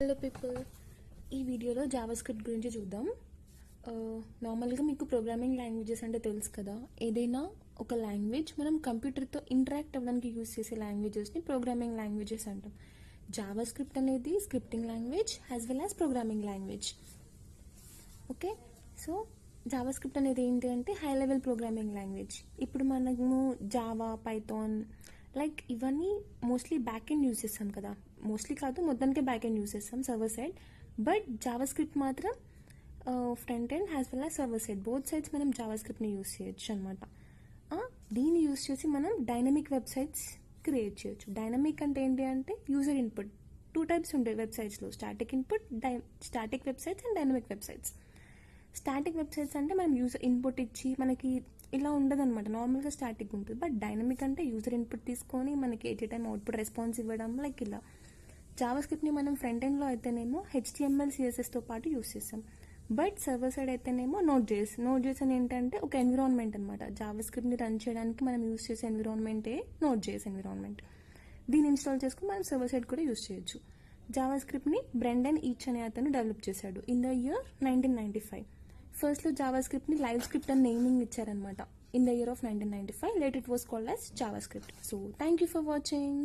Hello people, ఈ వీడియోలో Java script గురించి చూద్దాం. నార్మల్గా మీకు ప్రోగ్రామింగ్ లాంగ్వేజెస్ అంటే తెలుసు కదా. ఏదైనా ఒక లాంగ్వేజ్ మనం కంప్యూటర్తో ఇంటరాక్ట్ అవ్వడానికి యూస్ చేసే లాంగ్వేజెస్ని ప్రోగ్రామింగ్ లాంగ్వేజెస్ అంటాం. జావా స్క్రిప్ట్ అనేది scripting language as well as programming language. Okay, so JavaScript అనేది ఏంటి అంటే హై లెవెల్ ప్రోగ్రామింగ్ లాంగ్వేజ్. ఇప్పుడు మనము జావా, పైథాన్ లైక్ ఇవన్నీ మోస్ట్లీ బ్యాక్ ఎండ్ యూజ్ చేస్తాం కదా. మోస్ట్లీ కాదు, మొత్తానికే బ్యాక్ ఎండ్ యూజ్ చేస్తాం, server side. But JavaScript మాత్రం front end as well as server side, both sides మనం జావా స్క్రిప్ట్ని యూజ్ చేయొచ్చు అనమాట. దీన్ని యూజ్ చేసి మనం డైనమిక్ వెబ్సైట్స్ క్రియేట్ చేయొచ్చు. డైనమిక్ అంటే ఏంటి అంటే యూజర్ ఇన్పుట్. 2 టైప్స్ ఉంటాయి వెబ్సైట్స్లో, static input, static websites and dynamic websites. Static websites అంటే మనం యూజర్ ఇన్పుట్ ఇచ్చి మనకి ఇలా ఉండదు అనమాట, నార్మల్గా స్టాటిక్ ఉంటుంది. బట్ డైనమిక్ అంటే యూజర్ ఇన్పుట్ తీసుకొని మనకి at a time output response ఇవ్వడం, లైక్ ఇలా. జావా స్క్రిప్ట్ని మనం ఫ్రంట్ ఎండ్లో అయితేనేమో HTML, CSSతో పాటు యూస్ చేస్తాం. బట్ సర్వర్ సైడ్ అయితేనేమో నోట్.js అని ఏంటంటే ఒక ఎన్విరాన్మెంట్ అనమాట. జావా స్క్రిప్ట్ని రన్ చేయడానికి మనం యూస్ చేసే ఎన్విరాన్మెంటే నోట్.js ఎన్విరాన్మెంట్. దీన్ని ఇన్స్టాల్ చేసుకుని మనం సర్వర్ సైడ్ కూడా యూస్ చేయొచ్చు. జావా స్క్రిప్ట్ని బ్రెండన్ ఈచ్ అనే అతను డెవలప్ చేశాడు ఇన్ ద ఇయర్ 1995. ఫస్ట్లో జావా స్క్రిప్ట్ని లైవ్ స్క్రిప్ట్ అని నేమింగ్ ఇచ్చారనమాట in the year of 1995. Late it was called as Java script. So thank you for watching.